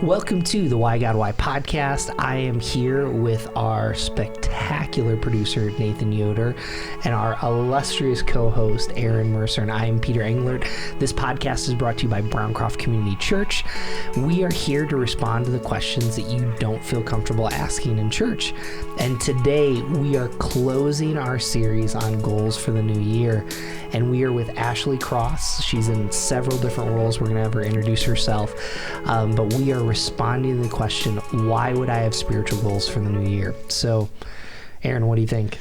Welcome to the Why God Why podcast. I am here with our spectacular producer, Nathan Yoder, and our illustrious co-host, Aaron Mercer, and I am Peter Englert. This podcast is brought to you by Browncroft Community Church. We are here to respond to the questions that you don't feel comfortable asking in church. And today, we are closing our series on goals for the new year. And we are with Ashley Cross. She's in several different roles. We're going to have her introduce herself. But we are responding to the question, why would I have spiritual goals for the new year? So, Aaron, what do you think?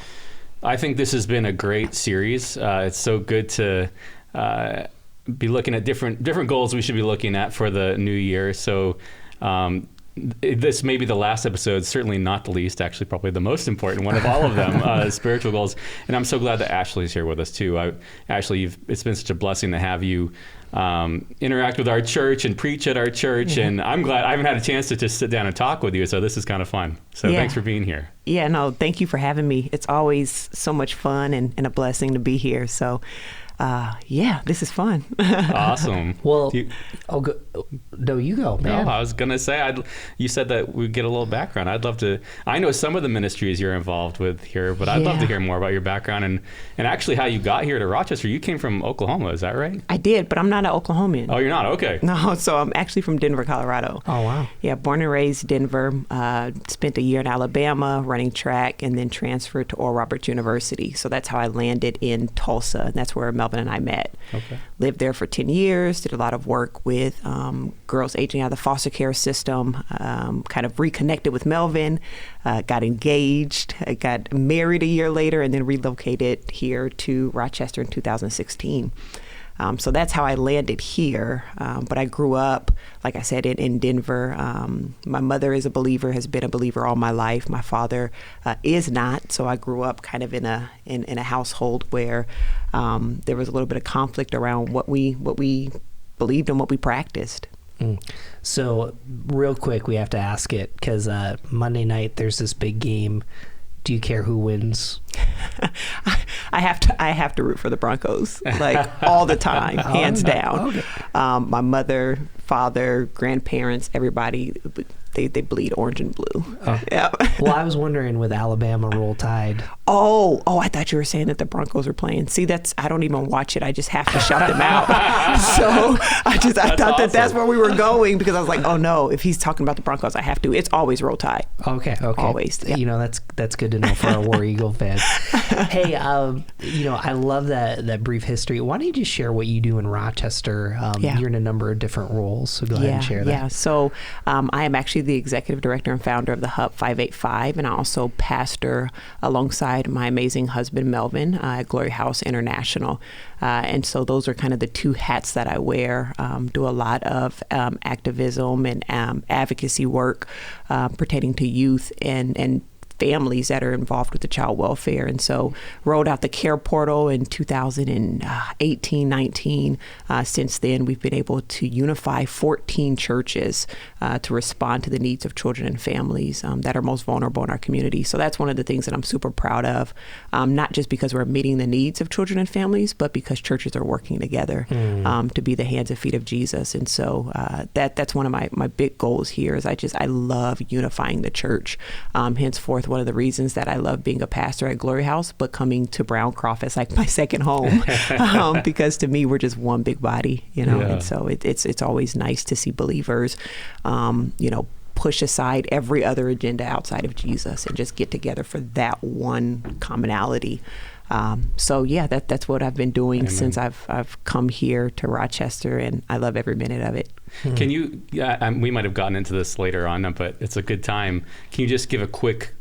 I think this has been a great series. It's so good to be looking at different goals we should be looking at for the new year. So this may be the last episode, certainly not the least, actually probably the most important one of all of them, spiritual goals. And I'm so glad that Ashley's here with us too. Ashley, it's been such a blessing to have you interact with our church and preach at our church. Mm-hmm. And I'm glad I haven't had a chance to just sit down and talk with you. So this is kind of fun. So Thanks for being here. Yeah, no, thank you for having me. It's always so much fun and a blessing to be here. So this is fun. Awesome. Well, you go, man. No, I was going to say, you said that we'd get a little background. I'd love to, I know some of the ministries you're involved with here, but I'd love to hear more about your background and actually how you got here to Rochester. You came from Oklahoma, is that right? I did, but I'm not an Oklahoman. Oh, you're not? Okay. No, so I'm actually from Denver, Colorado. Oh, wow. Yeah, born and raised Denver, spent a year in Alabama running track and then transferred to Oral Roberts University. So that's how I landed in Tulsa, and that's where Melvin and I met. Okay. Lived there for 10 years, did a lot of work with girls aging out of the foster care system, kind of reconnected with Melvin, got engaged, got married a year later, and then relocated here to Rochester in 2016. So that's how I landed here. But I grew up, like I said, in Denver. My mother is a believer, has been a believer all my life. My father is not. So I grew up kind of in a household where there was a little bit of conflict around what we believed and what we practiced. So real quick, we have to ask it because Monday night there's this big game. Do you care who wins? I have to root for the Broncos, like all the time, hands down. Okay. My mother, father, grandparents, everybody, they bleed orange and blue. Oh. Yeah. Well, I was wondering with Alabama Roll Tide. Oh, I thought you were saying that the Broncos were playing. See, I don't even watch it. I just have to shout them out. So I thought awesome. That's where we were going because I was like, oh no, if he's talking about the Broncos, I have to. It's always Roll Tide. Okay. Always. Yeah. You know, that's good to know for our War Eagle fans. Hey, I love that brief history. Why don't you just share what you do in Rochester? You're in a number of different roles, so go ahead and share that. Yeah, so I am actually the executive director and founder of the Hub 585, and I also pastor alongside my amazing husband, Melvin, at Glory House International. And so those are kind of the two hats that I wear. Do a lot of activism and advocacy work pertaining to youth and families that are involved with the child welfare. And so rolled out the care portal in 2018, 19. Since then, we've been able to unify 14 churches to respond to the needs of children and families that are most vulnerable in our community. So that's one of the things that I'm super proud of, not just because we're meeting the needs of children and families, but because churches are working together to be the hands and feet of Jesus. And so that's one of my big goals here is I love unifying the church. Henceforth, one of the reasons that I love being a pastor at Glory House, but coming to Browncroft as like my second home, because to me, we're just one big body, and so it's always nice to see believers, push aside every other agenda outside of Jesus and just get together for that one commonality. That's what I've been doing since I've come here to Rochester, and I love every minute of it. Can you, we might have gotten into this later on, but it's a good time. Can you just give a quick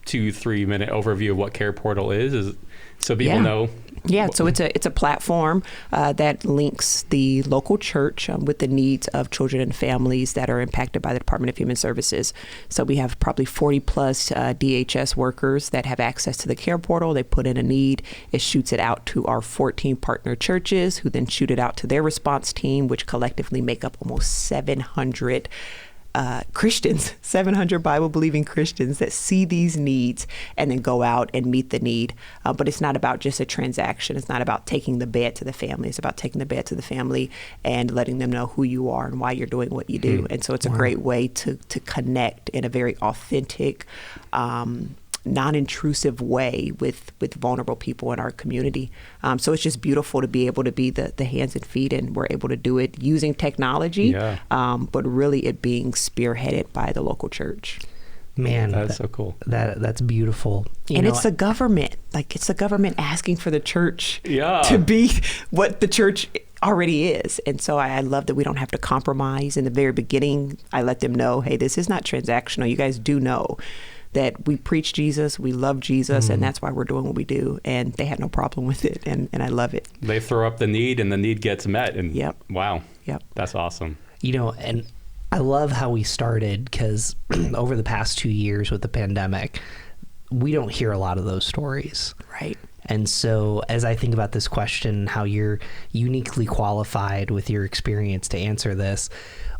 2-3 minute overview of what Care Portal is so people know? Yeah, so it's a platform that links the local church with the needs of children and families that are impacted by the Department of Human Services. So we have probably 40 plus DHS workers that have access to the Care Portal. They put in a need, it shoots it out to our 14 partner churches, who then shoot it out to their response team, which collectively make up almost 700 Christians, 700 Bible-believing Christians that see these needs and then go out and meet the need. But it's not about just a transaction. It's not about taking the bed to the family. It's about taking the bed to the family and letting them know who you are and why you're doing what you do. And so it's a great way to connect in a very authentic, non-intrusive way with vulnerable people in our community. So it's just beautiful to be able to be the hands and feet, and we're able to do it using technology, but really it being spearheaded by the local church. Man, that's so cool. That's beautiful. It's the government. Like, it's the government asking for the church Yeah. to be what the church already is. And so I love that we don't have to compromise. In the very beginning, I let them know, hey, this is not transactional. You guys do know that we preach Jesus, we love Jesus, and that's why we're doing what we do. And they had no problem with it, and I love it. They throw up the need, and the need gets met. And wow, that's awesome. And I love how we started, because over the past 2 years with the pandemic, we don't hear a lot of those stories. Right. And so as I think about this question, how you're uniquely qualified with your experience to answer this,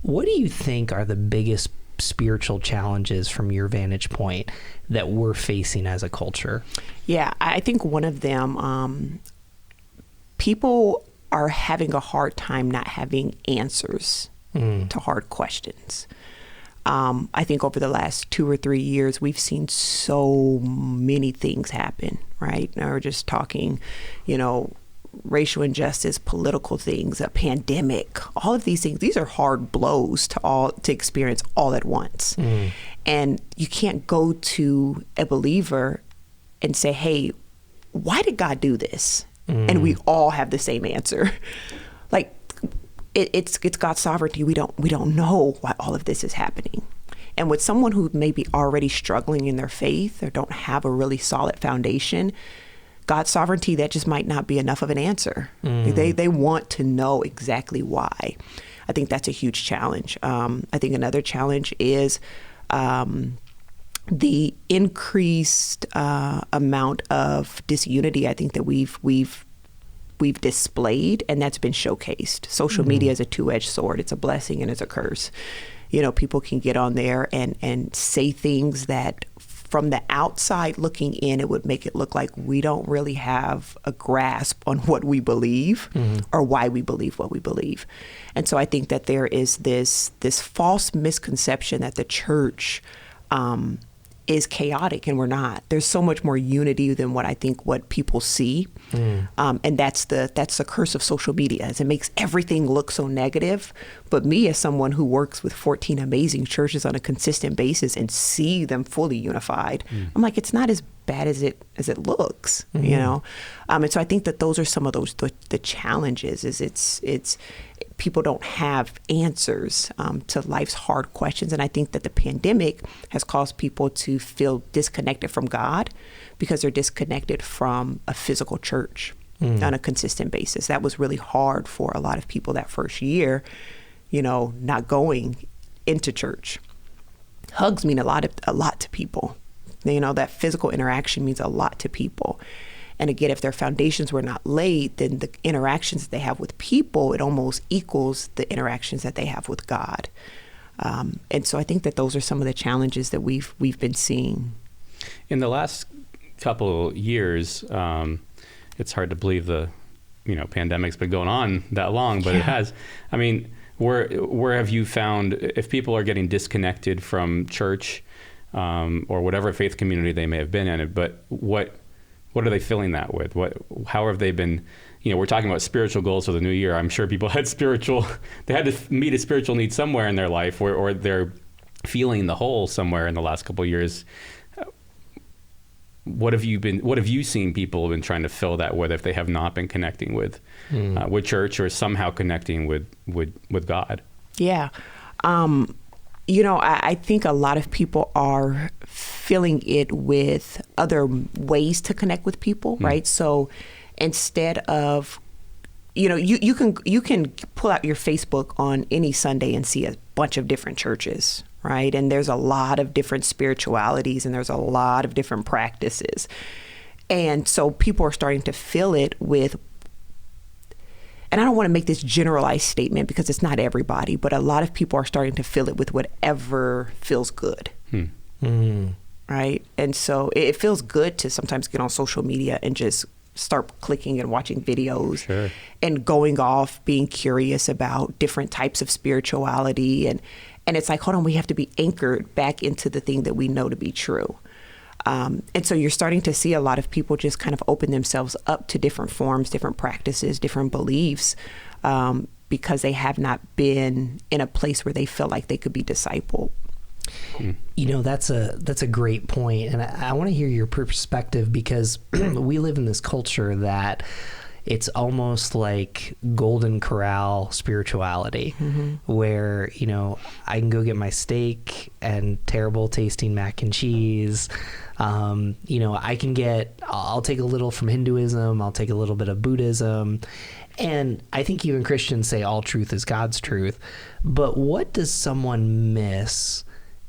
what do you think are the biggest spiritual challenges from your vantage point that we're facing as a culture? Yeah, I think one of them, people are having a hard time not having answers to hard questions. I think over the last 2 or 3 years, we've seen so many things happen, right? Now we're just talking, racial injustice, political things, a pandemic, all of these things. These are hard blows to experience all at once. And you can't go to a believer and say, hey, why did God do this? And we all have the same answer. Like, it's God's sovereignty. We don't know why all of this is happening. And with someone who may be already struggling in their faith or don't have a really solid foundation, God's sovereignty, that just might not be enough of an answer. They want to know exactly why. I think that's a huge challenge. I think another challenge is the increased amount of disunity I think that we've displayed, and that's been showcased. Social media is a two-edged sword. It's a blessing and it's a curse. People can get on there and say things that from the outside looking in, it would make it look like we don't really have a grasp on what we believe or why we believe what we believe. And so I think that there is this false misconception that the church is chaotic, and we're not. There's so much more unity than what people see. And that's the curse of social media, is it makes everything look so negative. But me, as someone who works with 14 amazing churches on a consistent basis and see them fully unified, I'm like, it's not as bad as it looks, And so I think that those are some of the challenges. Is it's people don't have answers to life's hard questions, and I think that the pandemic has caused people to feel disconnected from God because they're disconnected from a physical church on a consistent basis. That was really hard for a lot of people that first year, not going into church. Hugs mean a lot to people. That physical interaction means a lot to people. And again, if their foundations were not laid, then the interactions that they have with people, it almost equals the interactions that they have with God. And so I think that those are some of the challenges that we've been seeing. In the last couple years, it's hard to believe the pandemic's been going on that long, but it has. I mean, where have you found, if people are getting disconnected from church or whatever faith community they may have been in, but what are they filling that with? How have they been? We're talking about spiritual goals for the new year. I'm sure people had they had to meet a spiritual need somewhere in their life, or they're feeling the hole somewhere in the last couple of years. What have you seen people have been trying to fill that with if they have not been connecting with church or somehow connecting with God? Yeah. I think a lot of people are filling it with other ways to connect with people, right? So instead of, you can pull out your Facebook on any Sunday and see a bunch of different churches, right? And there's a lot of different spiritualities, and there's a lot of different practices. And so people are starting to fill it with, and I don't want to make this generalized statement because it's not everybody, but a lot of people are starting to fill it with whatever feels good. Right? And so it feels good to sometimes get on social media and just start clicking and watching videos and going off, being curious about different types of spirituality. And it's like, hold on, we have to be anchored back into the thing that we know to be true. And so you're starting to see a lot of people just kind of open themselves up to different forms, different practices, different beliefs, because they have not been in a place where they feel like they could be discipled. You know, that's a great point. And I want to hear your perspective, because we live in this culture that it's almost like Golden Corral spirituality, where, you know, I can go get my steak and terrible tasting mac and cheese. You know, I'll take a little from Hinduism, I'll take a little bit of Buddhism. And I think even Christians say all truth is God's truth. But what does someone miss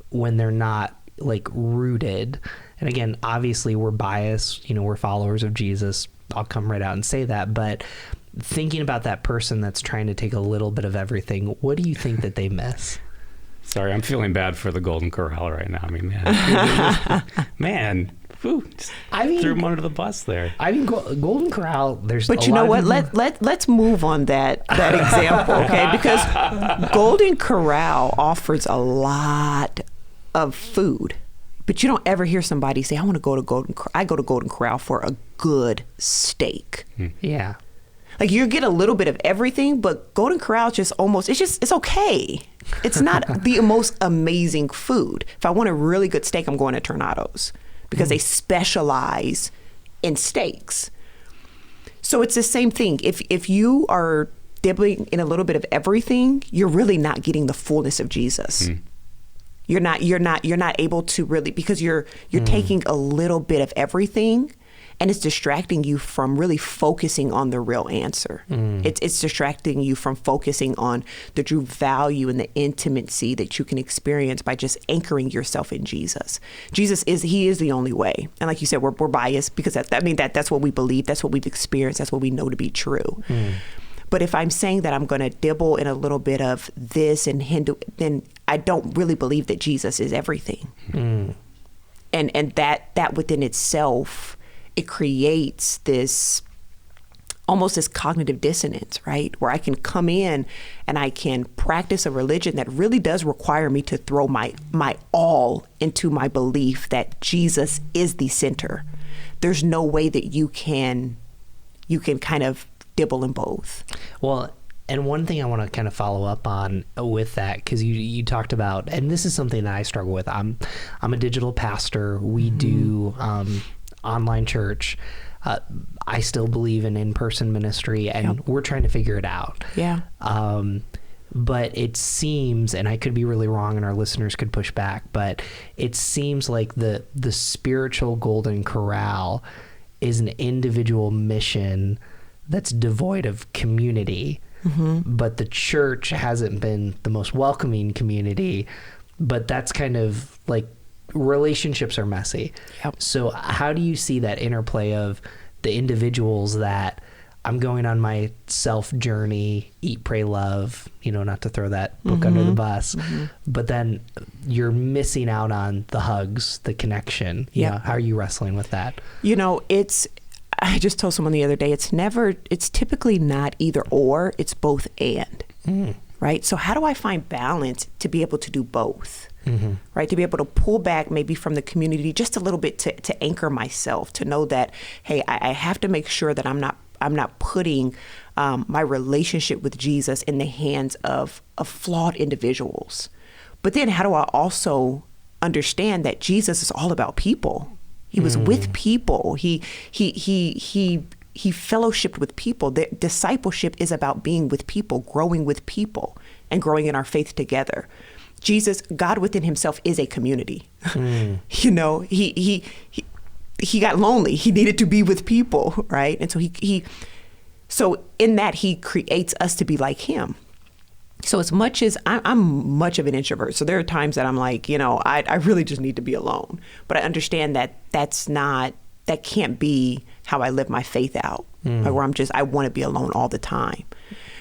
when they're not like rooted? And again, obviously we're biased, you know, we're followers of Jesus. I'll come right out and say that. But thinking about that person that's trying to take a little bit of everything, what do you think that they miss? Sorry, I'm feeling bad for the Golden Corral right now. I mean, man, threw him under the bus there. I mean, Golden Corral, there's But you know what? Let's move on that example, okay? Because Golden Corral offers a lot of food, but you don't ever hear somebody say, I go to Golden Corral for a good steak. Yeah. Like, you get a little bit of everything, but Golden Corral just it's okay. It's not the most amazing food. If I want a really good steak, I'm going to Tornado's, because they specialize in steaks. So it's the same thing. If you are dibbling in a little bit of everything, you're really not getting the fullness of Jesus. You're not able to really, because you're taking a little bit of everything, and it's distracting you from really focusing on the real answer. It's distracting you from focusing on the true value and the intimacy that you can experience by just anchoring yourself in Jesus. He is the only way. And like you said, we're biased because that's what we believe. That's what we've experienced. That's what we know to be true. But if I'm saying that I'm going to dibble in a little bit of this and Hindu, then I don't really believe that Jesus is everything. And that within itself, it creates this cognitive dissonance, right? Where I can come in and I can practice a religion that really does require me to throw my all into my belief that Jesus is the center. There's no way that you can kind of dibble in both. Well, and one thing I want to kind of follow up on with that, because you talked about, and this is something that I struggle with. I'm a digital pastor. We do online church. I still believe in in-person ministry, and we're trying to figure it out. Yeah. But it seems, and I could be really wrong and our listeners could push back, but it seems like the spiritual Golden Corral is an individual mission that's devoid of community. But the church hasn't been the most welcoming community, but that's kind of like, relationships are messy. So how do you see that interplay of the individuals that I'm going on my self journey, eat, pray, love, you know, not to throw that book under the bus, but then you're missing out on the hugs, the connection. You know, how are you wrestling with that? You know, I just told someone the other day, it's typically not either or, it's both and, right? So how do I find balance to be able to do both, right? To be able to pull back maybe from the community just a little bit to anchor myself, to know that, hey, I have to make sure that I'm not putting my relationship with Jesus in the hands of flawed individuals. But then how do I also understand that Jesus is all about people? He was with people. He fellowshiped with people. The discipleship is about being with people, growing with people, and growing in our faith together. God within himself is a community. You know, he got lonely. He needed to be with people, right? And so in that he creates us to be like him. So as much as I'm much of an introvert, so there are times that I'm like, you know, I really just need to be alone. But I understand that that can't be how I live my faith out. like where I want to be alone all the time,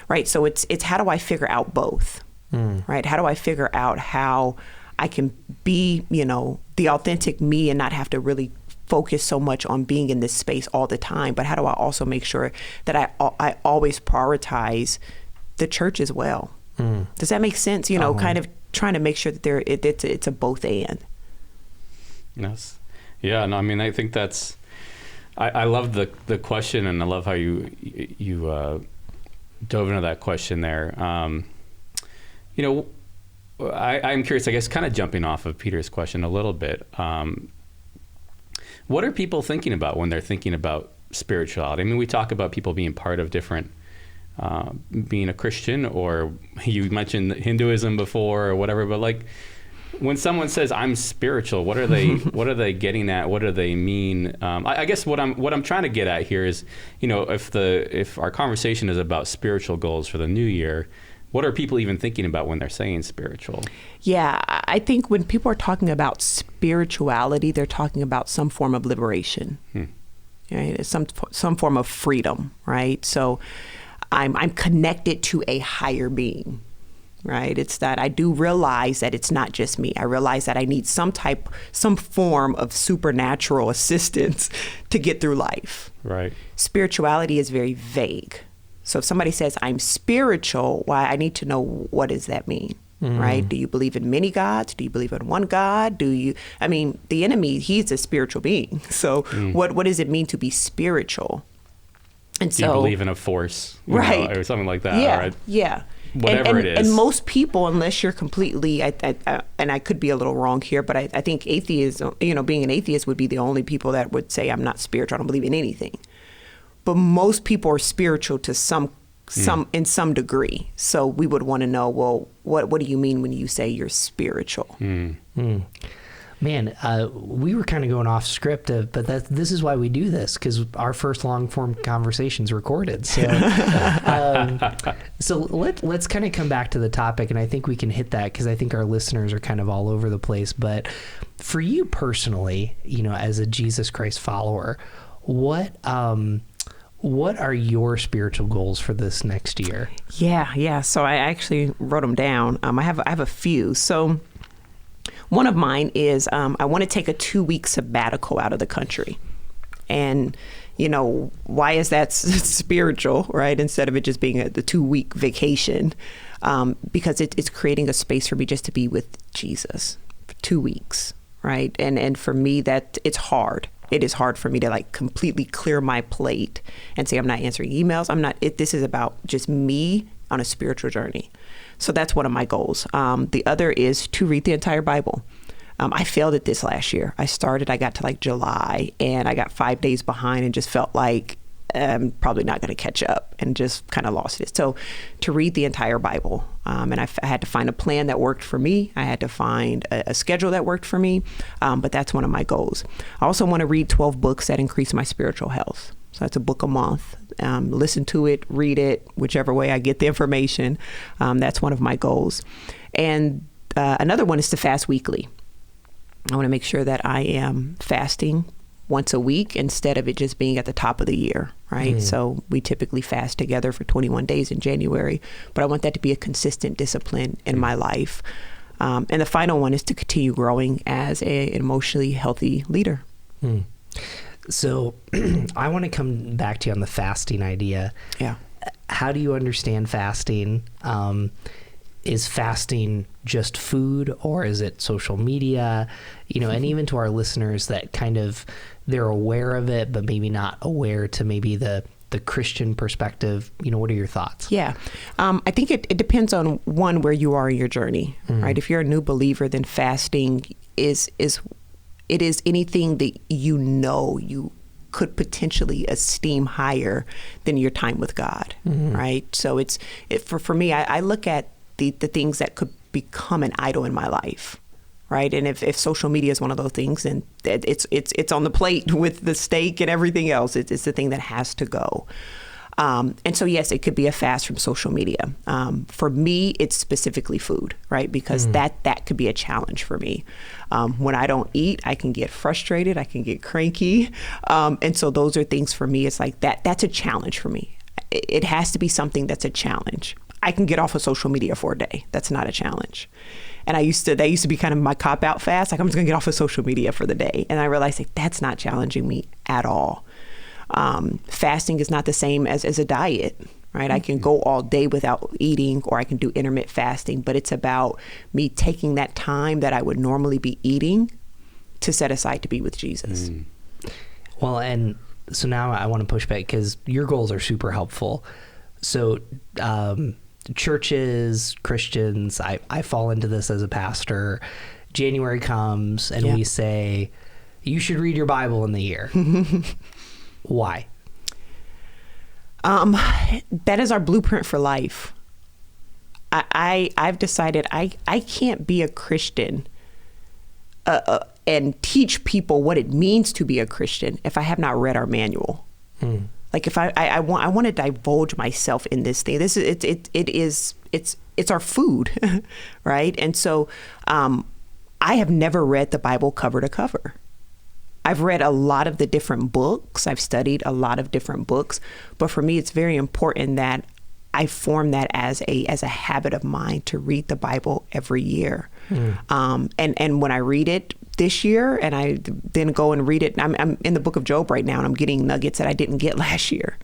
right? So it's how do I figure out both, right? How do I figure out how I can be, the authentic me and not have to really focus so much on being in this space all the time, but how do I also make sure that I always prioritize the church as well? Does that make sense? Kind of trying to make sure that it's a both and. Yes. Yeah. No, I mean, I think that's, I love the question, and I love how you dove into that question there. I'm curious, I guess, kind of jumping off of Peter's question a little bit. What are people thinking about when they're thinking about spirituality? I mean, we talk about people being part of different, being a Christian, or you mentioned Hinduism before or whatever, but like when someone says I'm spiritual, what are they getting at? What do they mean? I guess what I'm trying to get at here is, if our conversation is about spiritual goals for the new year, what are people even thinking about when they're saying spiritual? Yeah, I think when people are talking about spirituality, they're talking about some form of liberation, right? Some form of freedom, right? So I'm connected to a higher being, right? It's that I do realize that it's not just me. I realize that I need some form of supernatural assistance to get through life. Right. Spirituality is very vague. So if somebody says I'm spiritual, I need to know, what does that mean, right? Do you believe in many gods? Do you believe in one God? The enemy, he's a spiritual being. So what does it mean to be spiritual? And do you believe in a force, right, or something like that? Yeah, right? Yeah. Whatever it is. And most people, unless you're completely, and I could be a little wrong here, but I think atheism, being an atheist would be the only people that would say I'm not spiritual, I don't believe in anything. But most people are spiritual to some in some degree. So we would want to know, well, what do you mean when you say you're spiritual? Man, we were kind of going off script, but this is why we do this, because our first long form conversation's recorded. So, let's kind of come back to the topic, and I think we can hit that because I think our listeners are kind of all over the place. But for you personally, as a Jesus Christ follower, what are your spiritual goals for this next year? Yeah. So I actually wrote them down. I have a few. So one of mine is I want to take a 2-week sabbatical out of the country. And, why is that spiritual, right? Instead of it just being the 2-week vacation, because it's creating a space for me just to be with Jesus for 2 weeks, right? And for me, that it's hard. It is hard for me to completely clear my plate and say I'm not answering emails. This is about just me on a spiritual journey. So that's one of my goals. The other is to read the entire Bible. I failed at this last year. I got to July, and I got 5 days behind and just felt like I'm probably not going to catch up, and just kind of lost it. So to read the entire Bible, and I had to find a plan that worked for me. I had to find a schedule that worked for me, but that's one of my goals. I also want to read 12 books that increase my spiritual health. So that's a book a month. Listen to it, read it, whichever way I get the information. That's one of my goals. And another one is to fast weekly. I want to make sure that I am fasting once a week instead of it just being at the top of the year, right? So we typically fast together for 21 days in January, but I want that to be a consistent discipline in my life. And the final one is to continue growing as an emotionally healthy leader. So I want to come back to you on the fasting idea. Yeah. How do you understand fasting? Is fasting just food, or is it social media? And even to our listeners that kind of, they're aware of it, but maybe not aware to maybe the Christian perspective, what are your thoughts? Yeah. I think it depends on where you are in your journey, right? If you're a new believer, then fasting is anything that you could potentially esteem higher than your time with God, right? So for me, I look at the things that could become an idol in my life, right? And if social media is one of those things, then it's on the plate with the steak and everything else. It's the thing that has to go. And so, yes, it could be a fast from social media. For me, it's specifically food, right? Because that could be a challenge for me. When I don't eat, I can get frustrated. I can get cranky. And so those are things for me. It's like that's a challenge for me. It has to be something that's a challenge. I can get off of social media for a day. That's not a challenge. And that used to be kind of my cop-out fast. Like, I'm just gonna get off of social media for the day. And I realized like, that's not challenging me at all. Fasting is not the same as a diet, right? I can go all day without eating, or I can do intermittent fasting, but it's about me taking that time that I would normally be eating to set aside to be with Jesus. Well, and so now I want to push back because your goals are super helpful. So, churches, Christians, I fall into this as a pastor. January comes and we say, you should read your Bible in the year. Why? That is our blueprint for life. I've decided I can't be a Christian and teach people what it means to be a Christian if I have not read our manual. Like, if I want to divulge myself in this thing, it's our food, right? And so I have never read the Bible cover to cover. I've read a lot of the different books. I've studied a lot of different books, but for me, it's very important that I form that as a habit of mine to read the Bible every year. And when I read it this year, and I then go and read it, I'm in the book of Job right now, and I'm getting nuggets that I didn't get last year.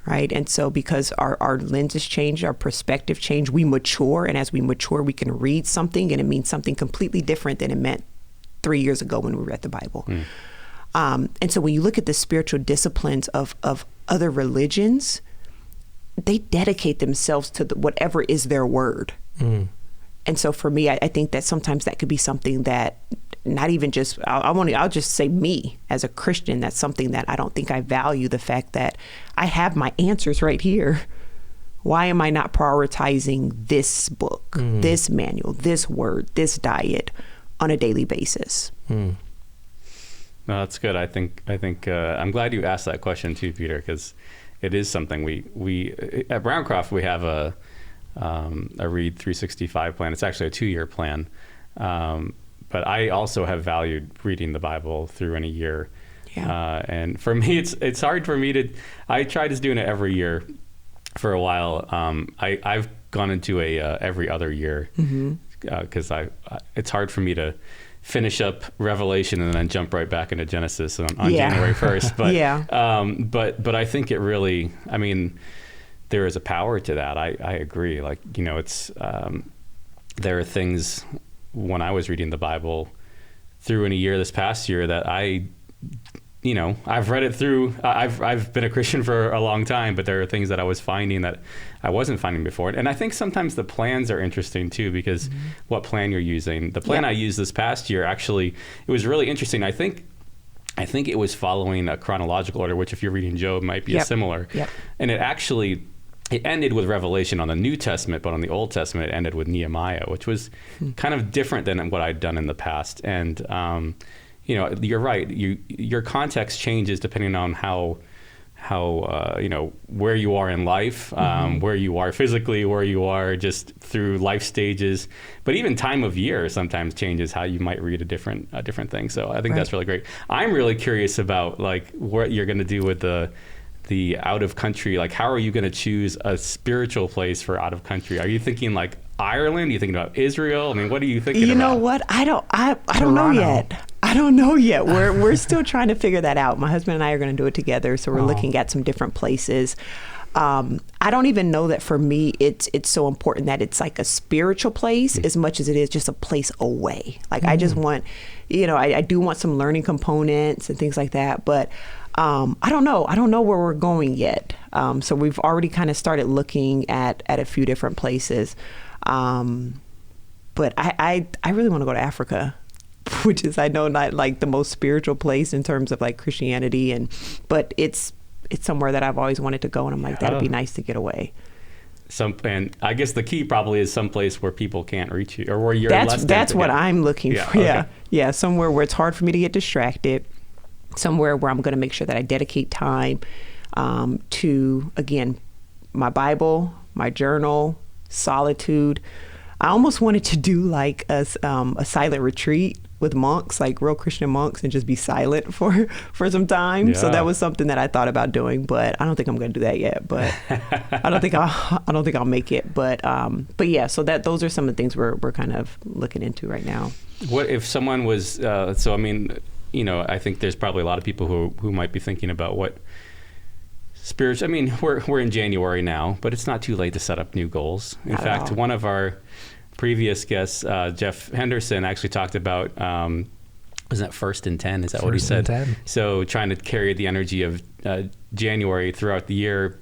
Right. And so because our lenses change, our perspective change, we mature. And as we mature, we can read something and it means something completely different than it meant 3 years ago when we read the Bible. And so when you look at the spiritual disciplines of other religions, they dedicate themselves to whatever is their word. And so for me, I think that sometimes that could be something that not even just, I'll just say me as a Christian, that's something that I don't think I value, the fact that I have my answers right here. Why am I not prioritizing this book, this manual, this word, this diet on a daily basis? No, that's good. I think I'm glad you asked that question too, Peter, because it is something we at Browncroft, we have a Read 365 plan. It's actually a 2-year plan. But I also have valued reading the Bible through in a year. And for me, it's hard for me I tried just doing it every year for a while. I've gone into a every other year because it's hard for me to finish up Revelation and then jump right back into Genesis on January 1st. But I think it really, I mean, there is a power to that. I agree. Like, it's there are things when I was reading the Bible through in a year this past year that I've read it through. I've been a Christian for a long time, but there are things that I was finding that I wasn't finding before. And I think sometimes the plans are interesting too, because what plan you're using. The plan I used this past year, actually, it was really interesting. I think it was following a chronological order, which if you're reading Job might be similar. And it ended with Revelation on the New Testament, but on the Old Testament, it ended with Nehemiah, which was kind of different than what I'd done in the past. And, you're right. Your context changes depending on how where you are in life, where you are physically, where you are just through life stages. But even time of year sometimes changes how you might read a different thing. So I think that's really great. I'm really curious about like what you're going to do with the out of country. Like, how are you going to choose a spiritual place for out of country? Are you thinking like Ireland? Are you thinking about Israel? I mean, what are you thinking about? You know what? I don't know yet. I don't know yet. We're still trying to figure that out. My husband and I are going to do it together. So we're looking at some different places. I don't even know that for me, it's so important that it's like a spiritual place as much as it is just a place away. Like I just want, I do want some learning components and things like that. But I don't know. I don't know where we're going yet. So we've already kind of started looking at a few different places. But I really want to go to Africa, which is, I know, not like the most spiritual place in terms of like Christianity, but it's somewhere that I've always wanted to go. And I'm like, that'd be nice to get away. And I guess the key probably is someplace where people can't reach you, or where you're that's what I'm looking for. Okay. Yeah. Somewhere where it's hard for me to get distracted. Somewhere where I'm going to make sure that I dedicate time to, again, my Bible, my journal, solitude. I almost wanted to do like a silent retreat with monks, like real Christian monks, and just be silent for some time. So that was something that I thought about doing, but I don't think I'm going to do that yet. But I don't think I'll make it. But yeah, so those are some of the things we're kind of looking into right now. What if someone was? So I mean, I think there's probably a lot of people who might be thinking about what spiritual. I mean, we're in January now, but it's not too late to set up new goals. In fact, one of our previous guests, Jeff Henderson, actually talked about, was that 1st and 10? Is that what he said? 10. So trying to carry the energy of January throughout the year,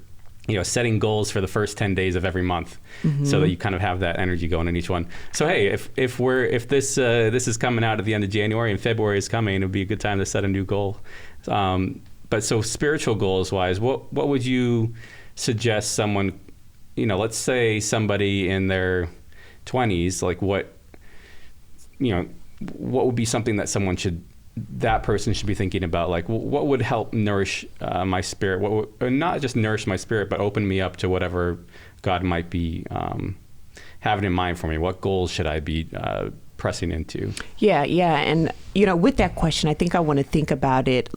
setting goals for the first 10 days of every month, so that you kind of have that energy going in each one. So hey, if this is coming out at the end of January and February is coming, it would be a good time to set a new goal. But so spiritual goals wise, what would you suggest someone, let's say somebody in their 20s, like what would be something that that person should be thinking about? Like what would help nourish my spirit? What would, not just nourish my spirit, but open me up to whatever God might be having in mind for me? What goals should I be pressing into? Yeah. And, with that question, I think I want to think about it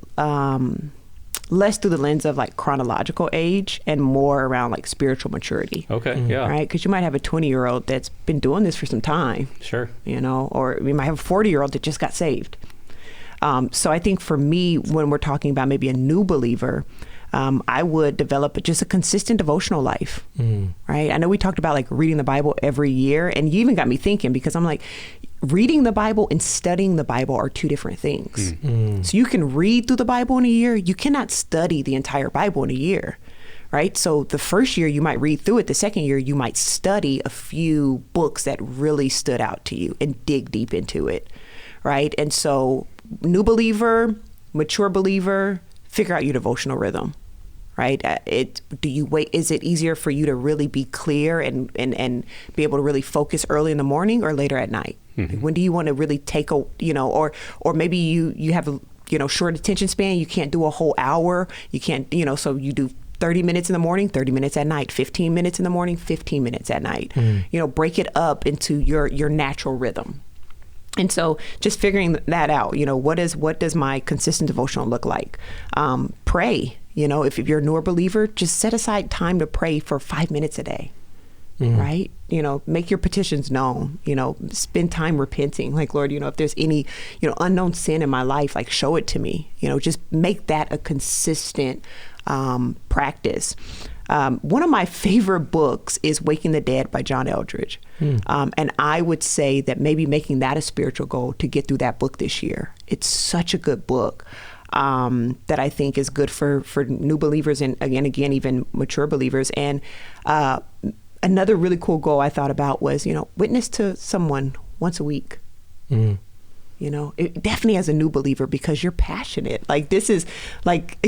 less through the lens of like chronological age and more around like spiritual maturity. Okay. Yeah. Right. Because you might have a 20-year-old that's been doing this for some time. Sure. Or we might have a 40-year-old that just got saved. So I think for me, when we're talking about maybe a new believer, I would develop just a consistent devotional life. Right. I know we talked about like reading the Bible every year, and you even got me thinking, because I'm like, reading the Bible and studying the Bible are two different things. So you can read through the Bible in a year. You cannot study the entire Bible in a year, right? So the first year you might read through it. The second year you might study a few books that really stood out to you and dig deep into it, right? And so new believer, mature believer, figure out your devotional rhythm. Right? Is it easier for you to really be clear and be able to really focus early in the morning or later at night? Like, when do you want to really take or maybe you have a short attention span, you can't do a whole hour, you can't, so you do 30 minutes in the morning, 30 minutes at night, 15 minutes in the morning, 15 minutes at night. Break it up into your natural rhythm. And so just figuring that out, what does my consistent devotional look like? Pray. If you're a newer believer, just set aside time to pray for 5 minutes a day, right? Make your petitions known, spend time repenting. Like, Lord, if there's any, unknown sin in my life, like show it to me, just make that a consistent practice. One of my favorite books is Waking the Dead by John Eldredge. And I would say that maybe making that a spiritual goal to get through that book this year. It's such a good book that I think is good for new believers and again, even mature believers. And another really cool goal I thought about was, witness to someone once a week. It definitely as a new believer, because you're passionate. Like this is like,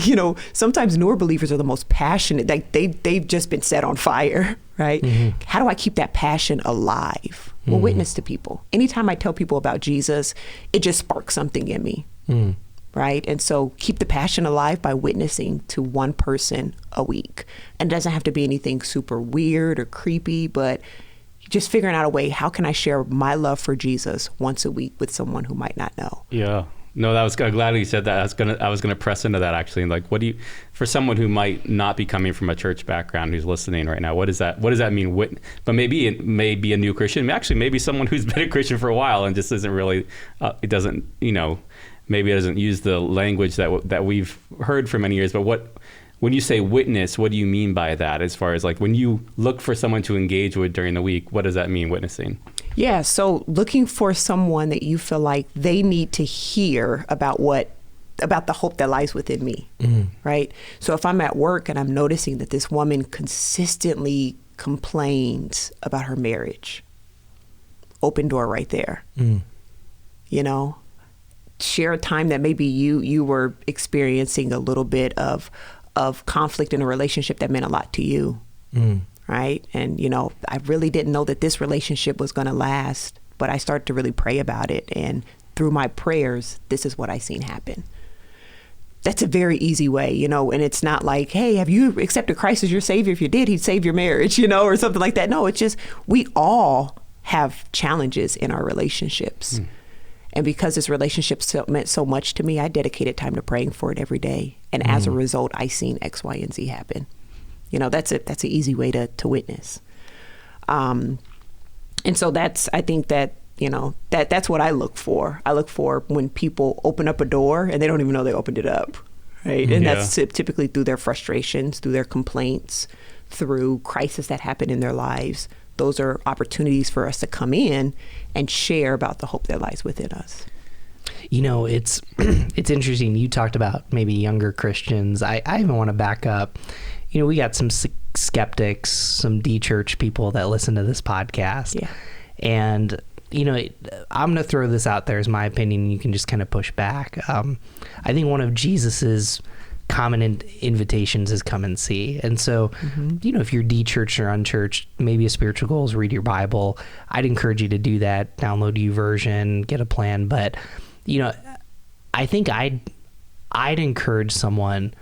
sometimes newer believers are the most passionate. Like they've just been set on fire, right? How do I keep that passion alive? Well, witness to people. Anytime I tell people about Jesus, it just sparks something in me, right? And so keep the passion alive by witnessing to one person a week. And it doesn't have to be anything super weird or creepy, but just figuring out a way, how can I share my love for Jesus once a week with someone who might not know? Yeah. No, I'm glad you said that. I was gonna press into that actually. Like, for someone who might not be coming from a church background who's listening right now, what does that mean? But maybe it may be a new Christian. Actually, maybe someone who's been a Christian for a while and just isn't really, it doesn't, maybe it doesn't use the language that we've heard for many years. But when you say witness, what do you mean by that? As far as like when you look for someone to engage with during the week, what does that mean, witnessing? Yeah, so looking for someone that you feel like they need to hear about the hope that lies within me, right? So if I'm at work and I'm noticing that this woman consistently complains about her marriage, open door right there. Share a time that maybe you were experiencing a little bit of conflict in a relationship that meant a lot to you, right? And, I really didn't know that this relationship was going to last, but I started to really pray about it. And through my prayers, this is what I seen happen. that's a very easy way, you know, and it's not like, hey, have you accepted Christ as your savior? If you did, he'd save your marriage, you know, or something like that. No, it's just, we all have challenges in our relationships. And because this relationship meant so much to me, I dedicated time to praying for it every day. And as a result, I seen X, Y, and Z happen. You know, that's an easy way to witness. And so I think that, you know, that's what I look for. I look for when people open up a door and they don't even know they opened it up, right? And that's typically through their frustrations, through their complaints, through crises that happen in their lives. Those are opportunities for us to come in and share about the hope that lies within us. You know, it's interesting. You talked about maybe younger Christians. I even want to back up. You know, we got some skeptics, some de-church people that listen to this podcast. Yeah. And you know, I'm going to throw this out there as my opinion, and you can just kind of push back. I think one of Jesus's common invitations is come and see. And so, you know, if you're de-churched or unchurched, maybe a spiritual goal is read your Bible. I'd encourage you to do that, download YouVersion, get a plan. But, you know, I think I'd encourage someone,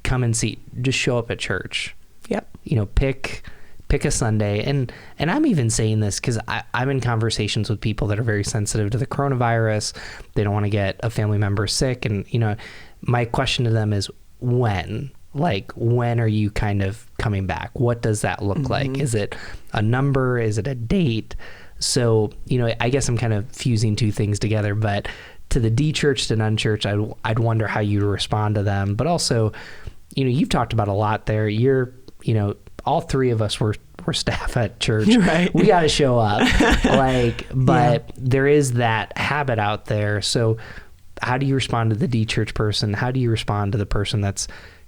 come and see, just show up at church. Yep. You know, pick a Sunday. And I'm even saying this because I'm in conversations with people that are very sensitive to the coronavirus. They don't want to get a family member sick. And, you know, my question to them is when are you kind of coming back? What does that look like? Is it a number? Is it a date? So, you know, I guess I'm kind of fusing two things together, but to the de-churched and unchurched, I'd wonder how you respond to them. But also, you know, you've talked about a lot there. You know, all three of us were staff at church. Right. We got to show up. But there is that habit out there. So how do you respond to the de-church person? How do you respond to the person that's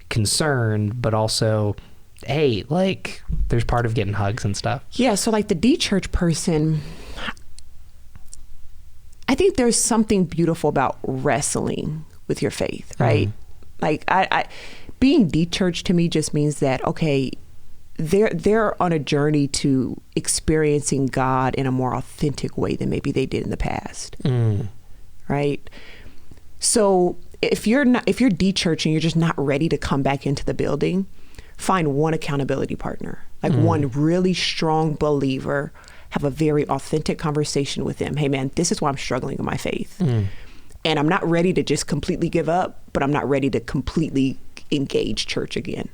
concerned, but also, hey, like, there's part of getting hugs and stuff? Yeah. So like the de-church person, I think there's something beautiful about wrestling with your faith, right? Like I being de-churched to me just means that, okay, they're on a journey to experiencing God in a more authentic way than maybe they did in the past. Right? So if you're de-churched and you're just not ready to come back into the building, find one accountability partner, like one really strong believer, have a very authentic conversation with them. Hey man, this is why I'm struggling with my faith. And I'm not ready to just completely give up, but I'm not ready to completely engage church again.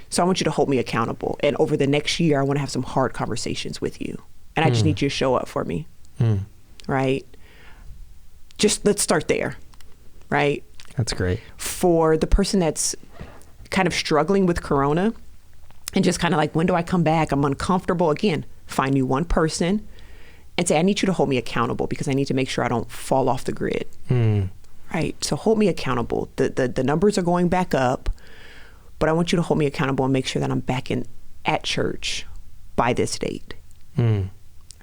So I want you to hold me accountable. And over the next year, I want to have some hard conversations with you. And I just need you to show up for me. Right? Just let's start there. Right? That's great. For the person that's kind of struggling with Corona and just kind of like, when do I come back? I'm uncomfortable. Again, find you one person and say, I need you to hold me accountable because I need to make sure I don't fall off the grid. Right? So hold me accountable. The numbers are going back up, but I want you to hold me accountable and make sure that I'm back at church by this date.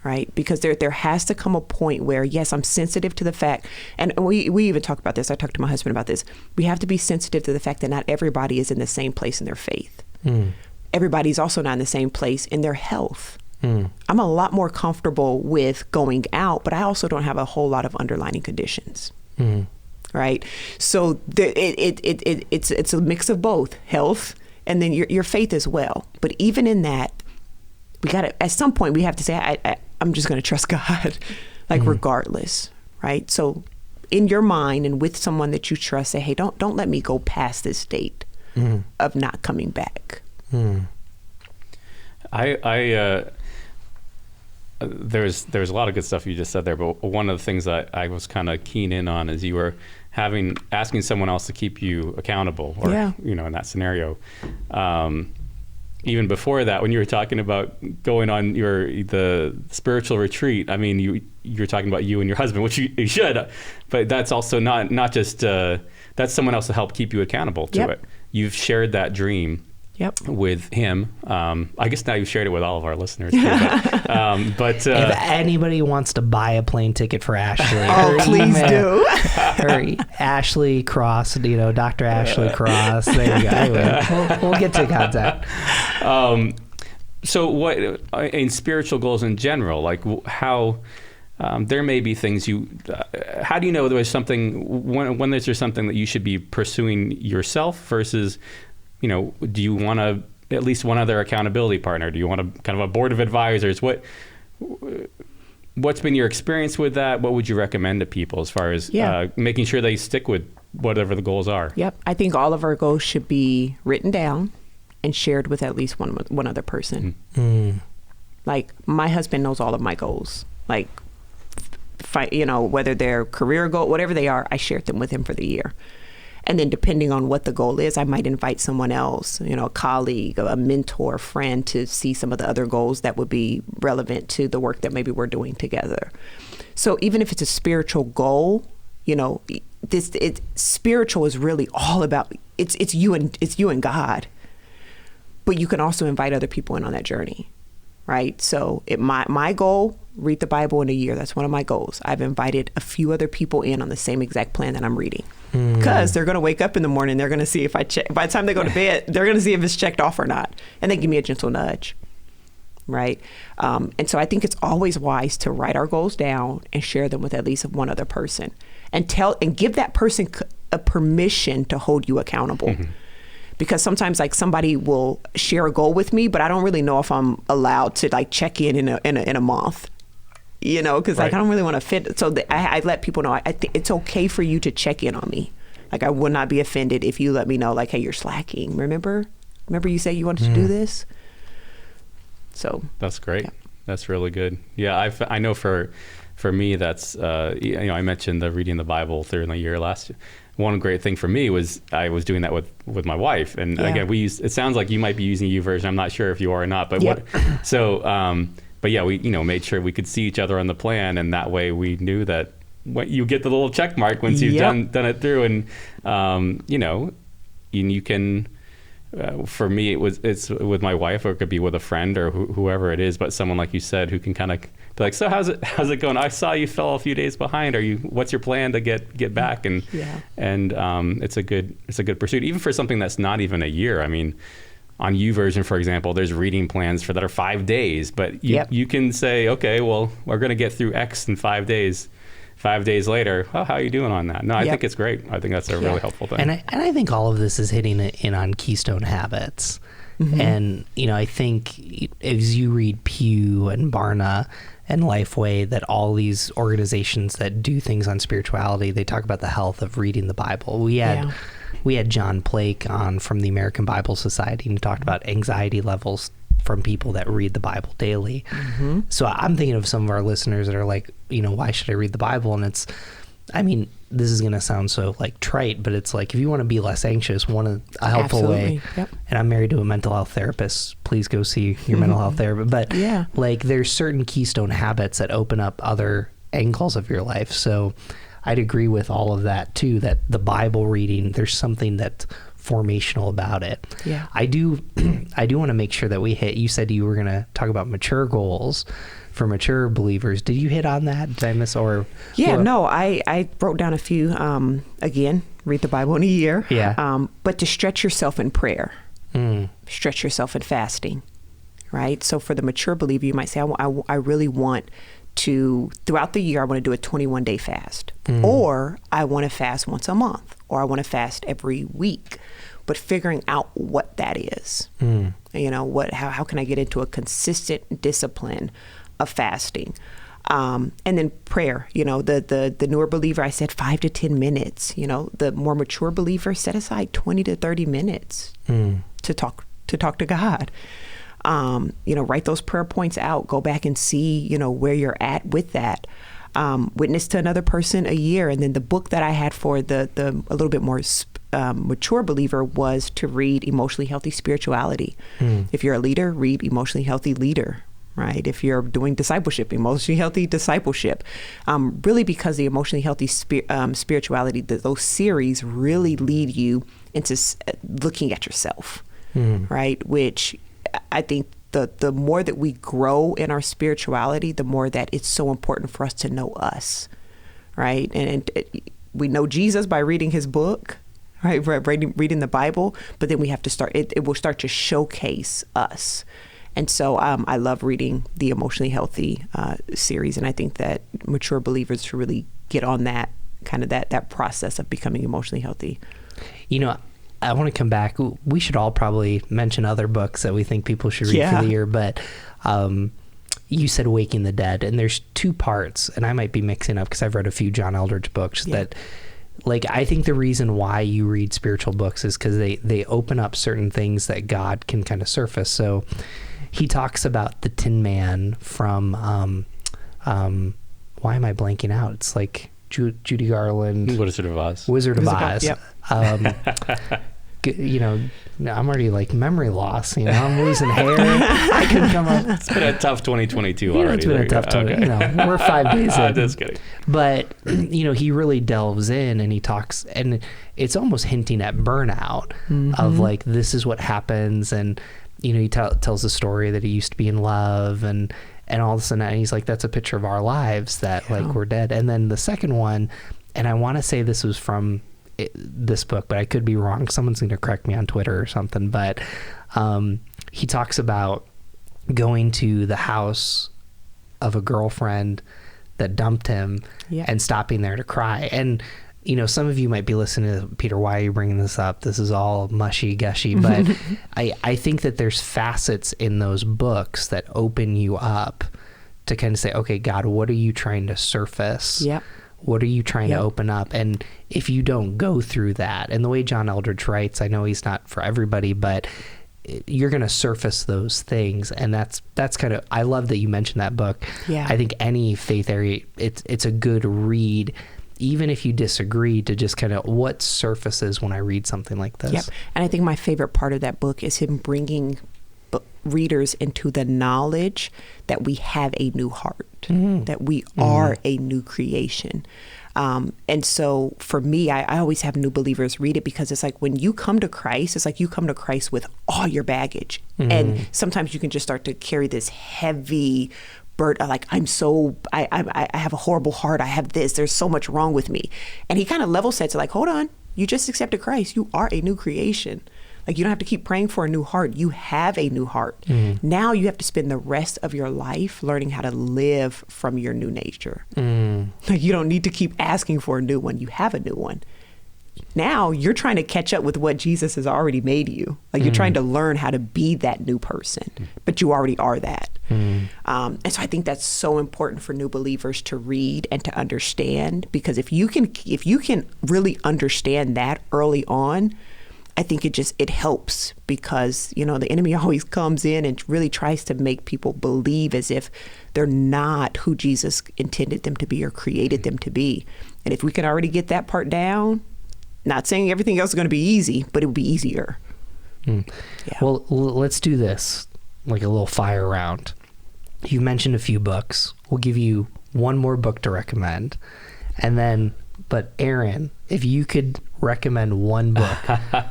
Right? Because there has to come a point where, yes, I'm sensitive to the fact, and we even talk about this. I talked to my husband about this. We have to be sensitive to the fact that not everybody is in the same place in their faith. Everybody's also not in the same place in their health. I'm a lot more comfortable with going out, but I also don't have a whole lot of underlying conditions. Right? So it's a mix of both health and then your faith as well. But even in that, we got to, at some point we have to say, I'm just going to trust God, like regardless. Right? So in your mind and with someone that you trust, say, hey, don't let me go past this date of not coming back. There's a lot of good stuff you just said there, but one of the things that I was kind of keen in on is you were asking someone else to keep you accountable, or you know, in that scenario. Even before that, when you were talking about going on the spiritual retreat, I mean, you're talking about you and your husband, which you should, but that's also not just that's someone else to help keep you accountable to it. You've shared that dream. With him. I guess now you've shared it with all of our listeners too, but if anybody wants to buy a plane ticket for Ashley, please do. Or Ashley Cross, you know, Dr. Ashley Cross. There you go. Anyway, we'll get to contact. So what in spiritual goals in general, like how there may be things how do you know there's something, when there's something that you should be pursuing yourself versus, do you want at least one other accountability partner? Do you want a kind of a board of advisors? What's been your experience with that? What would you recommend to people as far as making sure they stick with whatever the goals are? Yep. I think all of our goals should be written down and shared with at least one other person. Mm. Like, my husband knows all of my goals. Like, whether they're career goal, whatever they are, I shared them with him for the year. And then depending on what the goal is, I might invite someone else, a colleague, a mentor, a friend, to see some of the other goals that would be relevant to the work that maybe we're doing together. So even if it's a spiritual goal, spiritual is really all about, it's you and God. But you can also invite other people in on that journey, right? So my goal, read the Bible in a year. That's one of my goals. I've invited a few other people in on the same exact plan that I'm reading. Because they're going to wake up in the morning, they're going to see if I check. By the time they go to bed, they're going to see if it's checked off or not. And they give me a gentle nudge, right? And so I think it's always wise to write our goals down and share them with at least one other person. And give that person a permission to hold you accountable. Mm-hmm. Because sometimes, like, somebody will share a goal with me, but I don't really know if I'm allowed to, like, check in a month. Because right. like, I don't really want to fit. So I let people know, I think it's okay for you to check in on me. Like, I will not be offended if you let me know, like, hey, you're slacking. Remember you said you wanted to do this? So. That's great. Yeah. That's really good. Yeah. I know for me, that's, I mentioned the reading the Bible through the year last year. One great thing for me was I was doing that with my wife. And again, it sounds like you might be using YouVersion. I'm not sure if you are or not, but but yeah, we made sure we could see each other on the plan, and that way we knew that you get the little check mark once you've done it through, and you can. For me, it's with my wife, or it could be with a friend or whoever it is, but someone like you said who can kind of be like, so how's it going? I saw you fell a few days behind. What's your plan to get back? And it's a good pursuit, even for something that's not even a year. I mean, on YouVersion, for example, there's reading plans that are 5 days, but you can say, okay, well, we're going to get through X in 5 days. 5 days later, how are you doing on that? No, I think it's great. I think that's a really helpful thing. And I think all of this is hitting in on keystone habits. Mm-hmm. And, I think as you read Pew and Barna and Lifeway, that all these organizations that do things on spirituality, they talk about the health of reading the Bible. We had John Plake on from the American Bible Society, and he talked about anxiety levels from people that read the Bible daily. Mm-hmm. So I'm thinking of some of our listeners that are like, why should I read the Bible? And this is going to sound so like trite, but it's like, if you want to be less anxious, a helpful way. Yep. And I'm married to a mental health therapist. Please go see your mental health therapist. But like, there's certain keystone habits that open up other angles of your life. So I'd agree with all of that too, that the Bible reading, there's something that's formational about it. Yeah. I do want to make sure that we hit, you said you were going to talk about mature goals for mature believers. Did you hit on that? Did I miss No, I wrote down a few, again, read the Bible in a year. Yeah. But to stretch yourself in prayer, stretch yourself in fasting, right? So for the mature believer, you might say, I really want to, throughout the year, I want to do a 21-day fast, or I want to fast once a month, or I want to fast every week. But figuring out what that is, how can I get into a consistent discipline of fasting? And then prayer, the newer believer, I said 5 to 10 minutes, the more mature believer, set aside 20 to 30 minutes to talk to God. Write those prayer points out, go back and see, where you're at with that. Witness to another person a year. And then the book that I had for the a little bit more mature believer was to read Emotionally Healthy Spirituality. If you're a leader, read Emotionally Healthy Leader, right? If you're doing discipleship, Emotionally Healthy Discipleship. Really, because the Emotionally Healthy Spirituality, those series really lead you into looking at yourself, right? Which I think the more that we grow in our spirituality, the more that it's so important for us to know us, right? And we know Jesus by reading his book, right? Reading the Bible, but then we have to start, it will start to showcase us. And so I love reading the Emotionally Healthy series. And I think that mature believers should really get on that kind of that process of becoming emotionally healthy. You know, I want to come back. We should all probably mention other books that we think people should read for the year, but you said Waking the Dead, and there's 2 parts, and I might be mixing up because I've read a few John Eldredge books that, like, I think the reason why you read spiritual books is because they open up certain things that God can kind of surface. So he talks about the Tin Man from, why am I blanking out? It's like Judy Garland. Wizard of Oz. Wizard of Oz. Yep. You know, I'm already like memory loss. You know, I'm losing hair. I couldn't come up. It's been a tough 2022 already. It's been a tough 20. You know, we're 5 days in. Just kidding. But you know, he really delves in and he talks, and it's almost hinting at burnout of like, this is what happens, and you know, he tells the story that he used to be in love, and all of a sudden he's like, that's a picture of our lives that like we're dead. And then the second one, and I want to say this was from this book, but I could be wrong. Someone's going to correct me on Twitter or something. But he talks about going to the house of a girlfriend that dumped him and stopping there to cry. And, you know, some of you might be listening to, Peter, why are you bringing this up? This is all mushy gushy. But I think that there's facets in those books that open you up to kind of say, okay, God, what are you trying to surface? Yep. What are you trying to open up? And if you don't go through that, and the way John Eldredge writes, I know he's not for everybody, but you're going to surface those things. And that's kind of, I love that you mentioned that book. Yeah. I think any faith area, it's a good read, even if you disagree, to just kind of what surfaces when I read something like this. Yep. And I think my favorite part of that book is him bringing readers into the knowledge that we have a new heart, that we are a new creation. And so for me, I always have new believers read it, because it's like when you come to Christ, it's like you come to Christ with all your baggage. And sometimes you can just start to carry this heavy burden, like, I have a horrible heart. I have this, there's so much wrong with me. And he kind of level sets it like, hold on, you just accepted Christ. You are a new creation. Like, you don't have to keep praying for a new heart. You have a new heart. Now you have to spend the rest of your life learning how to live from your new nature. Like, you don't need to keep asking for a new one. You have a new one. Now you're trying to catch up with what Jesus has already made you. Like, you're trying to learn how to be that new person, but you already are that. And so I think that's so important for new believers to read and to understand, because if you can really understand that early on, I think it helps, because, you know, the enemy always comes in and really tries to make people believe as if they're not who Jesus intended them to be or created them to be. And if we can already get that part down, not saying everything else is going to be easy, but it will be easier. Yeah. Well, let's do this, like a little fire round. You mentioned a few books. We'll give you one more book to recommend. And then, but Aaron, if you could recommend one book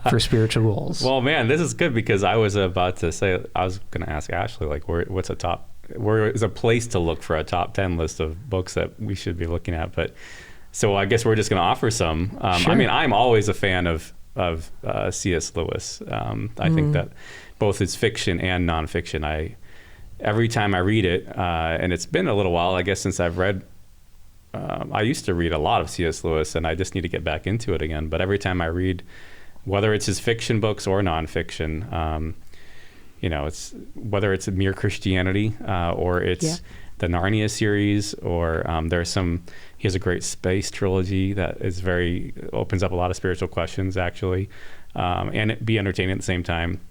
for spiritual goals. Well, man, this is good, because I was about to say, I was going to ask Ashley, like, where is a place to look for a top 10 list of books that we should be looking at? But so I guess we're just going to offer some. Sure. I mean, I'm always a fan of C.S. Lewis. I think that both his fiction and nonfiction, every time I read it, and it's been a little while, I guess, since I've read. I used to read a lot of C.S. Lewis, and I just need to get back into it again. But every time I read, whether it's his fiction books or nonfiction, you know, it's whether it's Mere Christianity or it's the Narnia series, or he has a great space trilogy that is opens up a lot of spiritual questions, actually, and it be entertaining at the same time.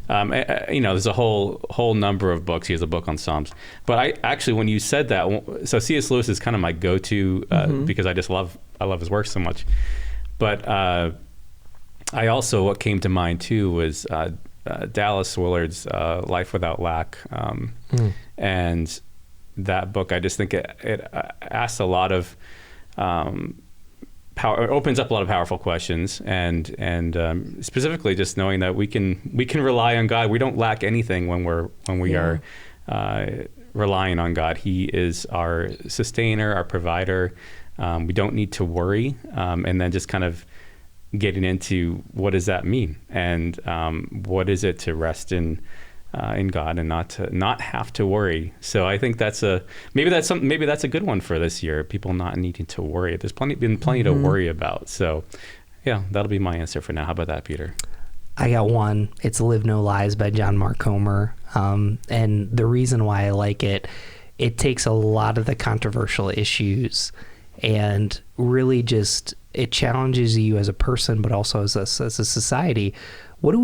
You know, there's a whole number of books. He has a book on Psalms. But I actually, when you said that, so C.S. Lewis is kind of my go-to because I love his work so much. But I also, what came to mind too was Dallas Willard's Life Without Lack, and that book. I just think it asks a lot of it opens up a lot of powerful questions, and specifically just knowing that we can rely on God. We don't lack anything when we are relying on God. He is our sustainer, our provider. We don't need to worry, and then just kind of getting into what does that mean, and what is it to rest in in God and not have to worry. So I think maybe that's a good one for this year. People not needing to worry. There's been plenty to worry about. So yeah, that'll be my answer for now. How about that, Peter? I got one. It's Live No Lies by John Mark Comer. And the reason why I like it takes a lot of the controversial issues and really just, it challenges you as a person, but also as a society. What are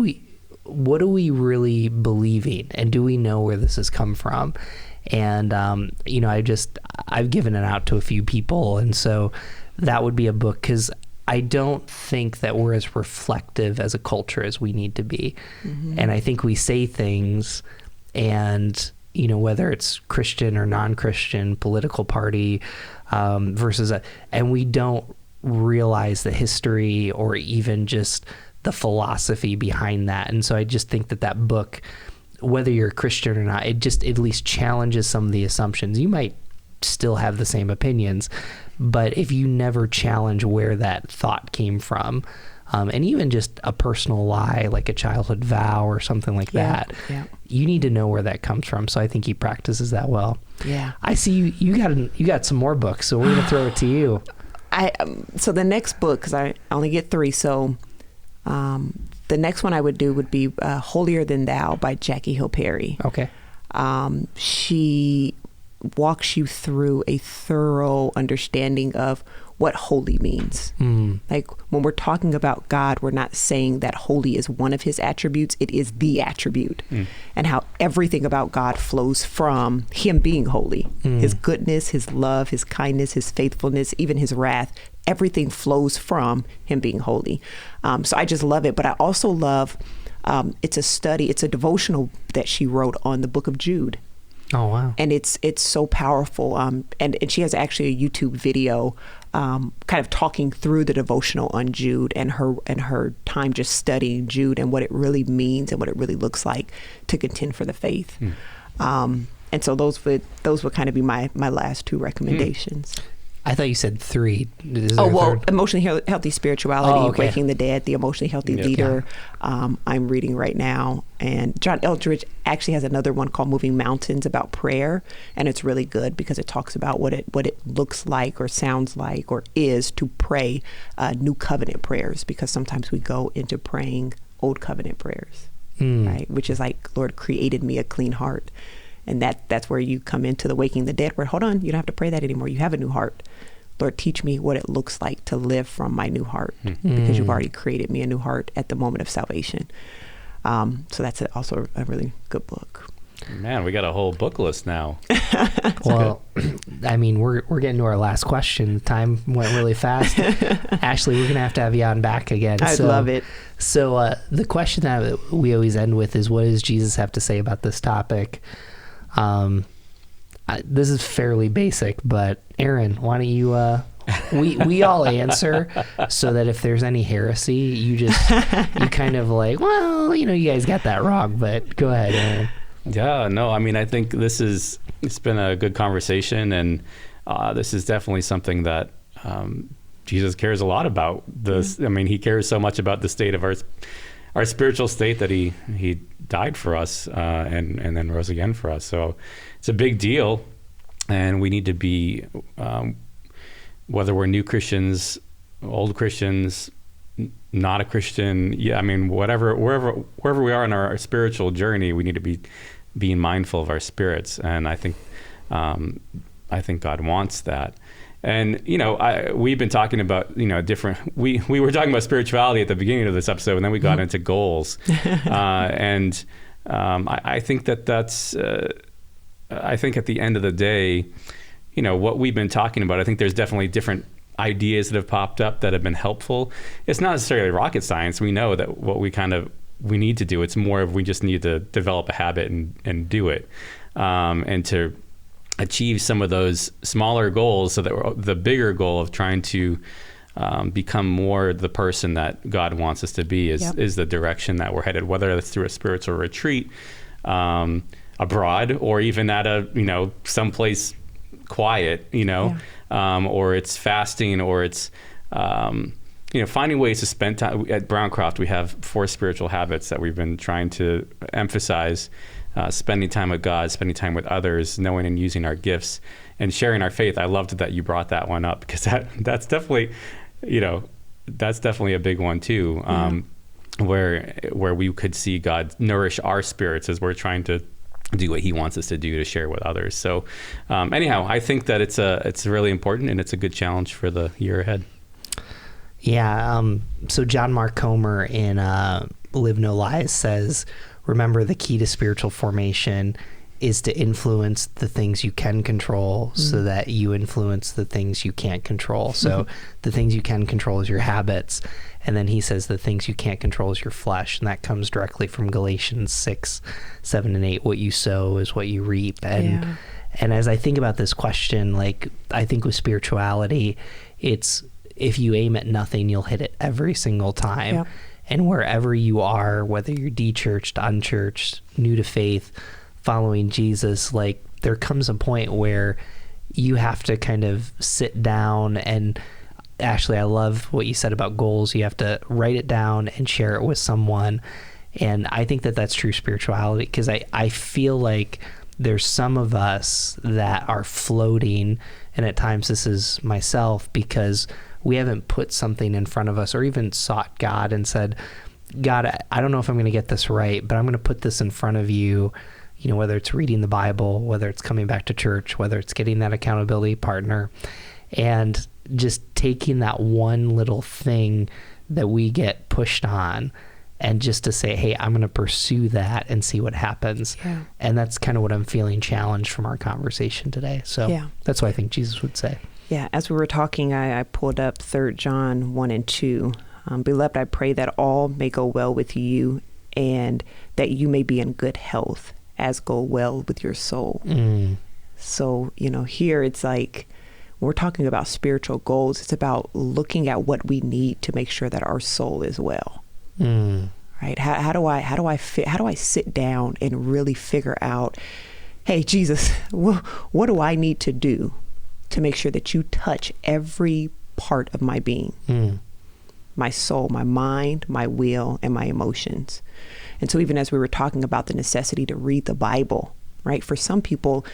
we really believing? And do we know where this has come from? And, I've given it out to a few people. And so that would be a book, because I don't think that we're as reflective as a culture as we need to be. Mm-hmm. And I think we say things, and, whether it's Christian or non-Christian, political party versus and we don't realize the history or even just the philosophy behind that. And so I just think that book, whether you're a Christian or not, it just at least challenges some of the assumptions. You might still have the same opinions, but if you never challenge where that thought came from, and even just a personal lie, like a childhood vow or something like that, you need to know where that comes from. So I think he practices that well. Yeah. I see you got some more books, so we're going to throw it to you. So the next book, because I only get 3, so the next one I would do would be Holier Than Thou by Jackie Hill Perry. Okay. She walks you through a thorough understanding of what holy means. Like when we're talking about God, we're not saying that holy is one of his attributes. It is the attribute, and how everything about God flows from him being holy. His goodness, his love, his kindness, his faithfulness, even his wrath, everything flows from him being holy. So I just love it. But I also love, it's a devotional that she wrote on the book of Jude. Oh, wow. And it's so powerful. And she has actually a YouTube video kind of talking through the devotional on Jude and her time just studying Jude and what it really means and what it really looks like to contend for the faith. And so those would kind of be my last 2 recommendations. I thought you said 3. Emotionally healthy spirituality, okay. Waking the Dead, The Emotionally Healthy Leader. I'm reading right now. And John Eldredge actually has another one called Moving Mountains about prayer. And it's really good because it talks about what it looks like or sounds like or is to pray new covenant prayers, because sometimes we go into praying old covenant prayers, right? Which is like, Lord, created me a clean heart. And that's where you come into the Waking the Dead, where, hold on, you don't have to pray that anymore. You have a new heart. Lord, teach me what it looks like to live from my new heart, because you've already created me a new heart at the moment of salvation. So that's also a really good book. Man, we got a whole book list now. Well, I mean, we're getting to our last question. Time went really fast. Ashley, we're going to have you on back again. I'd love it. So the question that we always end with is, what does Jesus have to say about this topic? This is fairly basic, but Aaron, why don't you, we all answer, so that if there's any heresy, you kind of like, well, you guys got that wrong, but go ahead, Aaron. Yeah, no, I mean, I think it's been a good conversation, and this is definitely something that Jesus cares a lot about. I mean, he cares so much about the state of our spiritual state that he died for us and then rose again for us. So it's a big deal, and we need to be, whether we're new Christians, old Christians, not a Christian, I mean, wherever we are in our spiritual journey, we need to be being mindful of our spirits, and I think God wants that. And we've been talking about different. We were talking about spirituality at the beginning of this episode, and then we got into goals. And I think that's. I think at the end of the day, what we've been talking about. I think there's definitely different ideas that have popped up that have been helpful. It's not necessarily rocket science. We know that what we need to do. It's more of we just need to develop a habit and do it, and to achieve some of those smaller goals, so that the bigger goal of trying to become more the person that God wants us to be is the direction that we're headed, whether that's through a spiritual retreat abroad, or even at a someplace quiet, or it's fasting, or it's finding ways to spend time. At Browncroft, we have 4 spiritual habits that we've been trying to emphasize: spending time with God, spending time with others, knowing and using our gifts, and sharing our faith. I loved that you brought that one up, because that's definitely, that's definitely a big one too. Where we could see God nourish our spirits as we're trying to do what He wants us to do to share with others. So, anyhow, I think that it's really important, and it's a good challenge for the year ahead. Yeah. So John Mark Comer in Live No Lies says, remember, the key to spiritual formation is to influence the things you can control so that you influence the things you can't control. So the things you can control is your habits. And then he says the things you can't control is your flesh. And that comes directly from Galatians 6, 7, and 8. What you sow is what you reap. And as I think about this question, like, I think with spirituality, it's, if you aim at nothing, you'll hit it every single time. Yep. And wherever you are, whether you're de-churched, unchurched, new to faith, following Jesus, like, there comes a point where you have to kind of sit down. And Ashley, I love what you said about goals. You have to write it down and share it with someone. And I think that that's true spirituality, because I feel like there's some of us that are floating, and at times this is myself, because we haven't put something in front of us or even sought God and said, God, I don't know if I'm going to get this right, but I'm going to put this in front of you. Whether it's reading the Bible, whether it's coming back to church, whether it's getting that accountability partner, and just taking that one little thing that we get pushed on, and just to say, hey, I'm going to pursue that and see what happens. Yeah. And that's kind of what I'm feeling challenged from our conversation today. So that's what I think Jesus would say. Yeah, as we were talking, I pulled up 3 John 1 and 2. Beloved, I pray that all may go well with you, and that you may be in good health, as go well with your soul. So, here it's like, when we're talking about spiritual goals, it's about looking at what we need to make sure that our soul is well. Right? How do I sit down and really figure out, hey, Jesus, what do I need to do to make sure that you touch every part of my being, my soul, my mind, my will, and my emotions? And so even as we were talking about the necessity to read the Bible, right? For some people,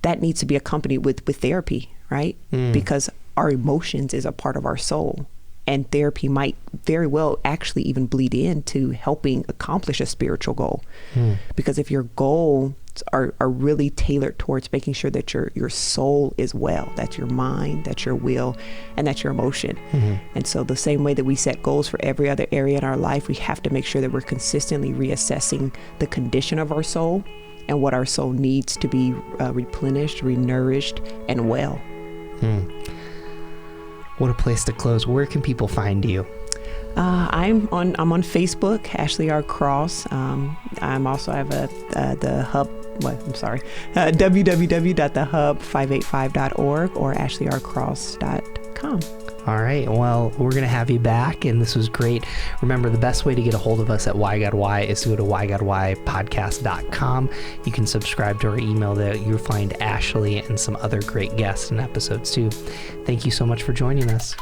that needs to be accompanied with therapy, right? Because our emotions is a part of our soul. And therapy might very well actually even bleed into helping accomplish a spiritual goal. Because if your goals are really tailored towards making sure that your soul is well, that's your mind, that's your will, and that's your emotion. And so the same way that we set goals for every other area in our life, we have to make sure that we're consistently reassessing the condition of our soul and what our soul needs to be replenished, renourished, and well. What a place to close. Where can people find you? I'm on Facebook, Ashley R. Cross. I'm also, I have the hub, www.thehub585.org or ashleyRcross.com. All right. Well, we're going to have you back, and this was great. Remember, the best way to get a hold of us at Why God Why is to go to whygodwhypodcast.com. You can subscribe to our email there. You'll find Ashley and some other great guests and episodes too. Thank you so much for joining us.